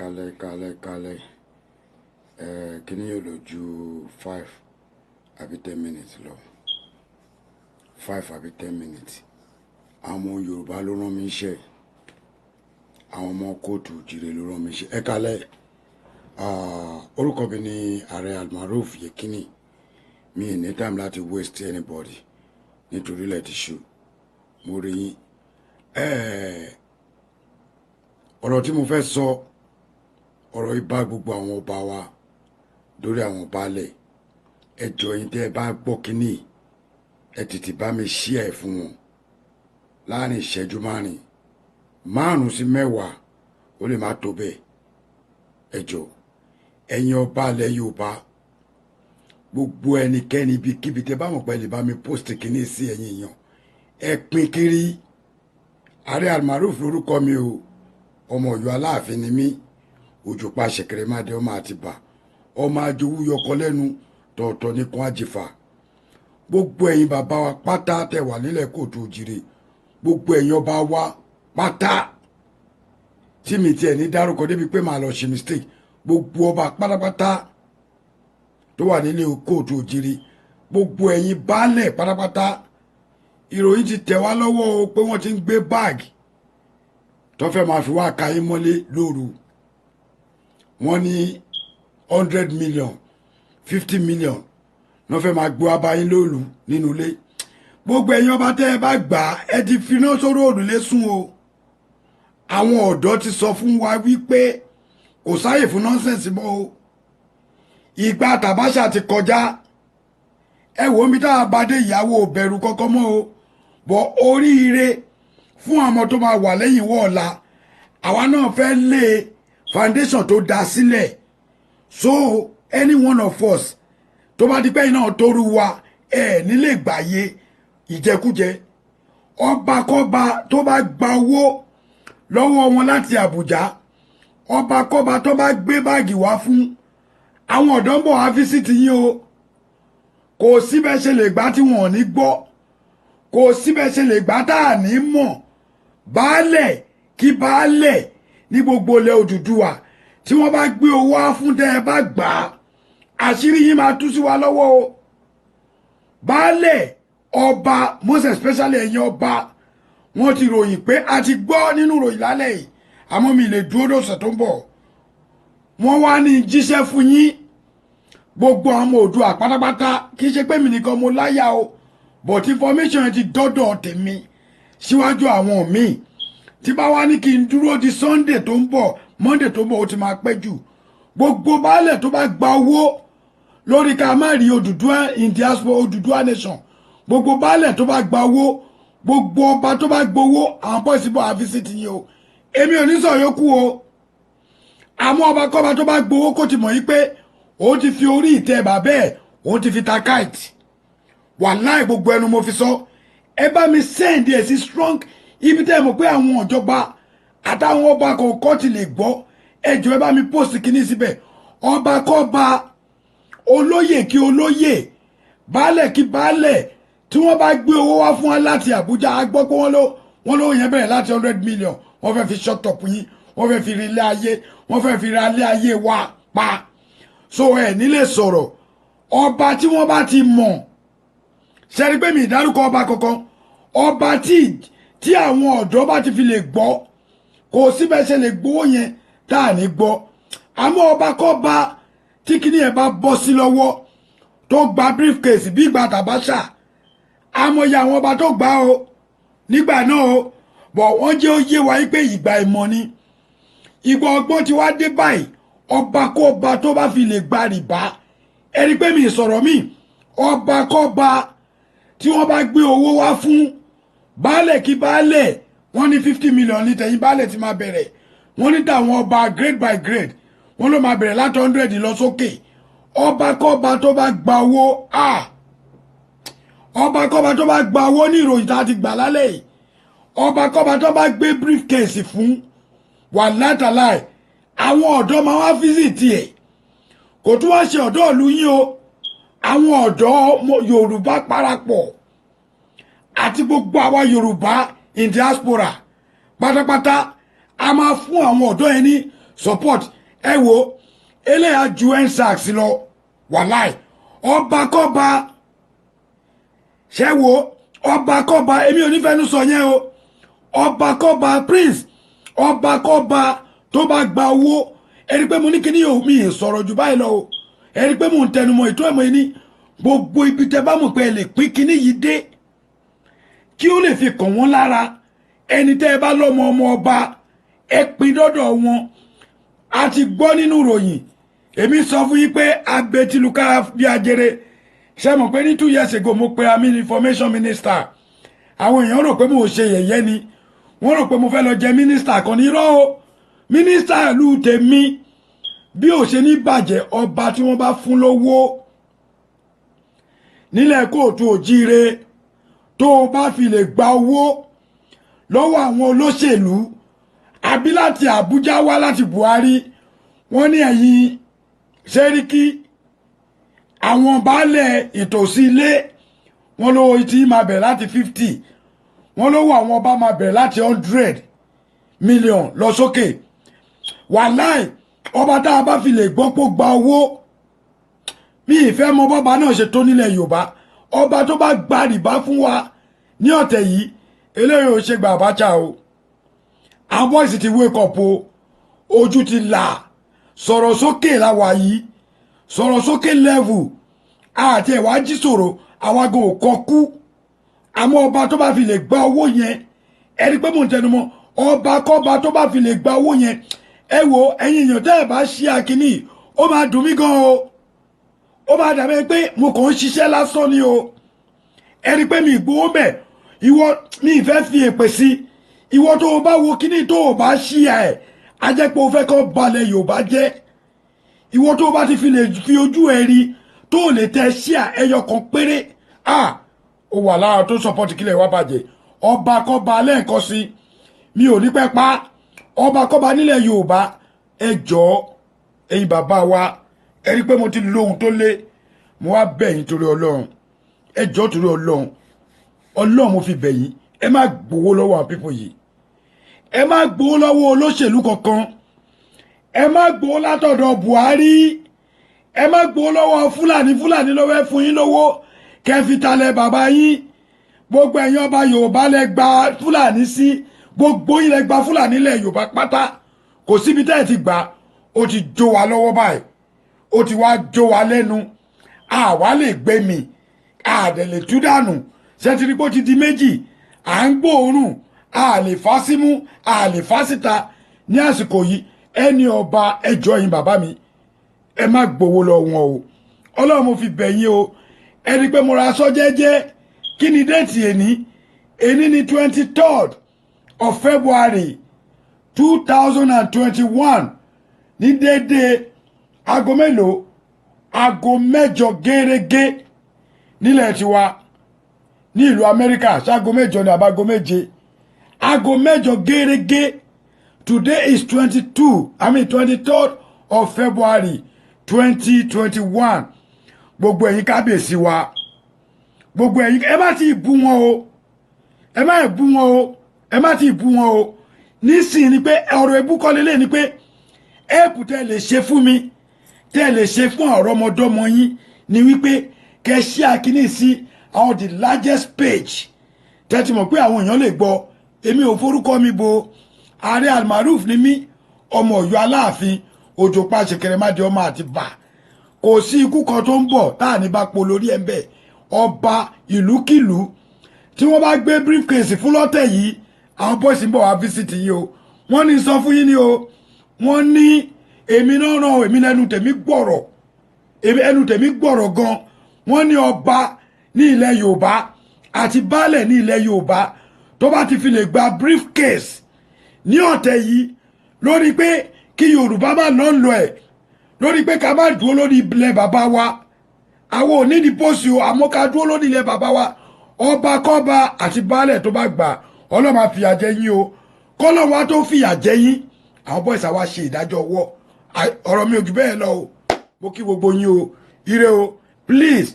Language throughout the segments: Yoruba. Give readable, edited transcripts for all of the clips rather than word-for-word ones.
kalẹ̀ kíní yóò lò ju 5 àbí 10 minutes lọ 5 àbí 10 minutes àwọn Yorùbá ló rán mi iṣẹ́ àwọn ọmọ kóòtù Òjìrè ló rán mi iṣẹ́ ẹ kalẹ̀ orúkọ mi ni Ààrẹ Almaroof Yekini mi ní time láti waste anybody nítorí lẹ́ẹ̀tì ṣù mo rí yín ọ̀rọ̀ tí mo fẹ́ sọ ọ̀rọ̀ ibà gbogbo àwọn ọba wa lórí àwọn baálẹ̀ ẹjọ́ yín tẹ́ ẹ bá gbọ́ kínní ẹ tètè bá mi share ẹ̀ fún wọn láàrin ìṣẹ́jú márùn sí 10 ó lè má tó bẹ́ẹ̀ ẹjọ́ ẹ̀yin ọba alẹ́ Yorùbá gbogbo ẹnikẹ́ni ibikíbi tẹ́ bá mọ̀ pé lè bá mi post kínní sí ẹ̀yin èèyàn ẹ pín kiri Ààrẹ Almaroof lórúkọ mi o ọmọ Ọ̀yọ́ Aláàfin ni mí òjò pa ṣẹ̀kẹ̀rẹ̀ má dé ọmọ Àtìbà ọmọ ajowú yọkọ lẹ́nu tọ̀ọ̀tọ̀ ní kan àjìfà gbogbo ẹ̀yin bàbá wa pátá tẹ́ wà nílẹ̀ kóòtù Òjìrè gbogbo ẹ̀yin ọba wa pátá tí mi tiẹ̀ ní dárúkọ débi pé màá lọ ṣe mistake gbogbo ọba pátápátá tó wà nílẹ̀ kóòtù Òjìrè gbogbo ẹ̀yin baálẹ̀ pátápátá ìròyìn ti tẹ̀ wá lọ́wọ́ o pé wọ́n ti ń gbé báàgì tó fẹ́ máa fi wá ka yín mọ́lé lóru wọ́n ní 100 million 50 million ló fẹ́ máa gbé abáyín lóru nínú ilé gbogbo ẹ̀yin ọba tẹ́ ẹ bá gbà ẹ ti finá sórí òrùlé sùn o àwọn ọ̀dọ́ ti sọ fún wa wípé kò sáyè fún nọ́ńsẹ̀nsì mọ́ o ìgbà tàbáṣà ti kọjá ẹ wò mí tá a bá dé ìyàwó bẹ̀rù kọ́kọ́ mọ́ o bọ̀ oríire fún àwọn tó máa wà lẹ́yìn wọ́ọ̀la àwa náà fẹ́ lé foundation tó dá sílẹ̀ so any one of us tó bá di pé iná tóru wa nílé gbàyè ìjẹkújẹ ọba kọba tó bá gba owó lọ́wọ́ wọn láti Àbújá ọba kọba tó bá gbé báàgì wá fún àwọn ọ̀dọ́ ń bọ̀ wá fíṣítì yín o kò síbẹ̀ ṣe lè gbá tí wọn ò ní gbọ́ kò síbẹ̀ ṣe lè gbá tá à ní mọ̀ baálẹ̀ kí baálẹ̀ ní gbogbo ilẹ̀ Odùduwà tí wọ́n bá gbé owó wá fún tẹ́ ẹ bá gbà á àṣírí yín máa tú sí wa lọ́wọ́ o baálẹ̀ ọba most especially ẹ̀yin ọba wọ́n ti ròyìn pé a ti gbọ́ nínú ròyìn lálẹ́ yìí àmọ́ mi lè dúró lọ́sẹ̀ tó ń bọ̀ wọ́n wá ní jíṣẹ́ fún yín gbogbo àwọn Oòduà pátápátá kì í ṣe pé mi nìkan mo láyà o but information ti dọ́dọ̀ tèmi síwájú àwọn míì tí bá wá ní kí n dúró di Sunday tó ń bọ̀ Monday tó ń bọ̀ ó ti máa pẹ́ jù gbogbo baálẹ̀ tó bá gba owó lórí ká má rí Odùduwà in diaspora Odùduwà nation gbogbo baálẹ̀ tó bá gba owó gbogbo ọba tó bá gbowó àwọn pọ́sibọ̀ àfisìtì yìí o èmi ò ní sọ yòókù o àwọn ọba kọ́ba tó bá gbowó kó ti mọ̀ yí pé òun ti fi orí ìtẹ́ bàbẹ́ ẹ̀ òun ti fi ta káìtì wàláì gbogbo ẹnu mo fi sọ ẹ bá mi send ẹ sí strong ibi tẹ́ ẹ mọ̀ pé àwọn ìjọba àtàwọn ọba kọ̀ọ̀kan ti lè gbọ́ ẹ jọ̀ọ́ ẹ bá mi post kíní síbẹ̀ ọba kọ́ba olóyè kí olóyè baálẹ̀ kí baálẹ̀ tí wọ́n bá gbé owó wá fún wa láti Àbújá a gbọ́ pé wọ́n lówó yẹn bẹ̀rẹ̀ láti 100 million wọ́n fẹ́ fi shut up yín wọ́n fẹ́ fi rí ilé ayé wọ́n fẹ́ fi ra ilé ayé wa pa so ẹ nílé sọ̀rọ̀ ọba tí wọ́n bá ti mọ̀ ṣẹ́rí pé mi ìdárúkọ ọba kankan ọba tí àwọn ọ̀dọ́ bá ti fi lè gbọ́ kò síbẹ̀ ṣe lè gbowó yẹn tá à ní gbọ́ àmọ́ ọba kọ́ba tí kíní ẹ̀ bá bọ́ sí lọ́wọ́ tó gba briefcase bí ìgbà tàbáṣà àmọye àwọn ọba tó gbà o nígbà náà o bọ̀ wọ́n jẹ́ ó yé wa pé ìgbà ìmọ̀ ni ìgbà ọgbọ́n ti wá dé báyìí ọba kọ́ba tó bá fi lè gba rìbá ẹni pé mi sọ̀rọ̀ mi ọba kọ́ba tí wọ́n bá gbé owó wá fún baálẹ̀ kí baálẹ̀ wọ́n ní 50 million ní tẹ̀yìn baálẹ̀ ti máa bẹ̀rẹ̀ wọ́n ní tàwọn ọba grade by grade wọ́n ló máa bẹ̀rẹ̀ láti 100 lọ sókè ọba kọ́ba tó bá gba owó ọba kọ́ba tó bá gba owó ní ìròyìn tá a ti gbà lálẹ́ yìí ọba kọ́ba tó bá gbé briefcase fún wà látàláì àwọn ọ̀dọ́ máa wá fíìsìtì ẹ̀ kò tún wá ṣe ọ̀dọ́ ìlú yín o àwọn ọ̀dọ́ Yorùbá parapọ̀ àti gbogbo àwa Yorùbá in diaspora pátápátá a máa fún àwọn ọ̀dọ́ yẹn ní support ẹ wo eléyà ju ensax lọ wàláì ọba kọba ṣe wo ọba kọba èmi ò ní fẹnu sọ yẹn o ọba kọba prince ọba kọba tó bá gba owó ẹni pé mo ní kíní yóò mi sọ̀rọ̀ jù báyìí lọ o ẹni pé mo ń tẹnumọ́ ètò ẹ̀mọ́ yìí ní gbogbo ibi tẹ bá mọ̀ pé ẹ lè pín kíní yìí dé kí ó lè fi kàn wọ́n lára ẹni tẹ́ ẹ bá lọ́mọ ọmọ ọba ẹ pín dọ́dọ̀ wọn a ti gbọ́ nínú ìròyìn èmi sọ fún yín pé abetiluka bí ajere ṣe mọ̀ pé ní 2 years ago mo pe àmì information minister àwọn èèyàn rò pé mo ṣe yẹ̀yẹ́ ni wọ́n rò pé mo fẹ́ lọ jẹ minister kan ní irọ́ o minister ìlú tèmi bí ò ṣe ní bàjẹ́ ọba tí wọ́n bá fún lówó nílẹ̀ kóòtù òjíire tó o bá fi lè gba owó lọ́wọ́ àwọn olóṣèlú àbí láti Àbújá wá láti Buhari wọ́n ní ẹ̀yìn Sẹ́ríkì àwọn baálẹ̀ ìtòsí ilé wọ́n lówó tí máa bẹ̀rẹ̀ láti 50 wọ́n lówó àwọn ọba máa bẹ̀rẹ̀ láti 100 million lọ sókè wàláì ọba tá a bá fi lè gbọ́ pé gba owó mi ìfẹ́ mọ bọ́ba náà ṣe tó nílẹ̀ Yorùbá ọba tó bá gba rìbá fún wa ní ọ̀tẹ̀ yìí eléyìí ò ṣe gba Abacha o àwọn boys ti wake up o ojú ti là sọ̀rọ̀ sókè láwa yìí sọ̀rọ̀ sókè level àti ẹ̀wà jí sọ̀rọ̀ àwago kọ́ kú àmọ́ ọba tó bá fi lè gba owó yẹn ẹni pé mò ń tẹnu mọ́ ọba kọ́ba tó bá fi lè gba owó yẹn ẹ wo ẹ̀yin èèyàn tẹ́ ẹ̀ bá ṣí akínní ó máa dùn mí gan o ó máa dàbẹ́ pé mo kàn ń ṣiṣẹ́ lásán ni o ẹni pé mi ìgbowó bẹ̀ ìwọ mi ìfẹ́ fi èpè sí ìwọ tó o bá wo kíní tó o bá ṣí ẹ̀ a jẹ́ pé o fẹ́ kọ́ balẹ̀ Yorùbá jẹ́ ìwọ tó o bá ti fi lè fi ojú ẹ̀ rí tó o lè tẹ ṣí ẹyọ kan péré ó wà lára tó sọpọ́tì kílẹ̀ wá bàjẹ́ ọba kọba lẹ́ẹ̀kan sí mi ò ní pẹ́ pa ọba kọba nílẹ̀ Yorùbá ẹ jọ̀ọ́ ẹ̀yin bàbá wa ẹ rí pé mo ti lóhun tó lé mo wá bẹ̀ yín torí Ọlọ́run ẹ jọ̀ọ́ torí Ọlọ́run mo fi bẹ̀ yín ẹ má gbowó lọ́wọ́ àwọn pípọ̀ yìí ẹ má gbowó lọ́wọ́ olóṣèlú kankan ẹ má gbowó látọ̀dọ̀ Buhari ẹ má gbowó lọ́wọ́ Fúlàní lọ́wọ́ ẹ fún yín lówó kẹfìtalẹ̀ bàbá yín gbogbo ẹ̀yin ọba Yorùbá lẹ gba Fúlàní sí gbogbo yín lẹ gba Fúlàní lẹ̀ Yorùbá pátá kò síbi tẹ́ ẹ ti gbà ó ti jó wa lọ́wọ́ báyìí ó ti wá jó wa lẹ́nu àwa lè gbé mi àdẹ̀ lè tú dànù ṣẹ́tìrí pé ó ti di méjì à ń gbóòórùn a lè fá símú a lè fá síta ní àsìkò yìí ẹni ọba ẹjọ́ yín bàbá mi ẹ má gbowó lọ wọn o Ọlọ́run mo fi bẹ̀ yín o ẹni pé mo ra aṣọ jẹ́jẹ́ kí ni déètì èní ní 23rd of February 2021 ní déédéé aago mélòó aago 8 gẹ́rẹ́gẹ́ nílẹ̀ tiwa ní ìlú Amẹ́ríkà ṣáago 8 ní àbágo 7 aago 8 gẹ́rẹ́gẹ́ today is 23rd of February 2021 gbogbo ẹ̀yin kábíyèsí wa gbogbo ẹ̀yin ẹ má ti bú wọn o ẹ má bú wọn o ẹ má ti bú wọn o nísìnyí ni pé ọ̀rọ̀ ebúkọ́ lélẹ̀ ni pé ẹ̀pù tẹ́ lè ṣe fún mi tẹ́ lè ṣe fún ọ̀rọ̀ ọmọdọ́mọ yín ni wípé kẹ́ ṣí akíní sí àwọn the largest page tẹ́ ti mọ̀ pé àwọn èèyàn lè gbọ́ èmi ò forúkọ mi bo Ààrẹ Almaroof ni mí ọmọ Ọ̀yọ́ Aláàfin òjò pa ṣèkèrèmádé ọmọ Àtìbà kò sí ikú kan tó ń bọ̀ táà ní bá po lórí ẹ̀ ń bẹ̀ ọba ìlúkìlú tí wọ́n bá gbé briefcase fún lọ́tẹ̀ yìí àwọn bọ́ọ̀sì ń bọ̀ wá visit yìí o wọ́n ní sọ fún yín ni o wọ́n ní èmi náà ràn èmi lẹ́nu tèmi gbọ̀rọ̀ ẹnu tèmi gbọ̀rọ̀ gan wọ́n ní ọba ní ilẹ̀ Yorùbá àti baálẹ̀ ní ilẹ̀ Yorùbá tó bá ti fi lè gba briefcase ní ọ̀tẹ̀ yìí lórí pé kí Yorùbá má lọ́n lọ ẹ̀ lórí pé ká má dúró lórí ilẹ̀ bàbá wa àwọn ò ní di pósí o àmọ́ ká dúró lórí ilẹ̀ bàbá wa ọba kọ́ba àti baálẹ̀ tó bá gbà Ọlọ́run máa fìyà jẹ yín o kọ́lọ́run wa tó fìyà jẹ yín àwọn bọ́ìsà wa ṣe ìdájọ́ ọwọ́ ọ̀rọ̀ mi ò jù bẹ́ẹ̀ lọ o mo kí gbogbo yín o ire o please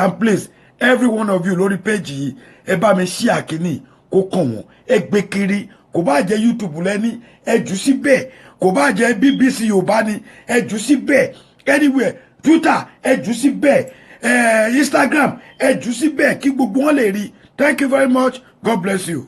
and please every one of you lórí péjì yìí ẹ bá mi ṣí àkíní kó kàn wọ́n ẹ gbé kiri kò bá jẹ́ YouTube lẹ́ni ẹ jù síbẹ̀ kò bá jẹ́ BBC Yorùbá ni ẹ jù síbẹ̀ anywhere Twitter ẹ jù síbẹ̀ Instagram ẹ jù síbẹ̀ kí gbogbo wọn lè rí. Thank you very much. God bless you.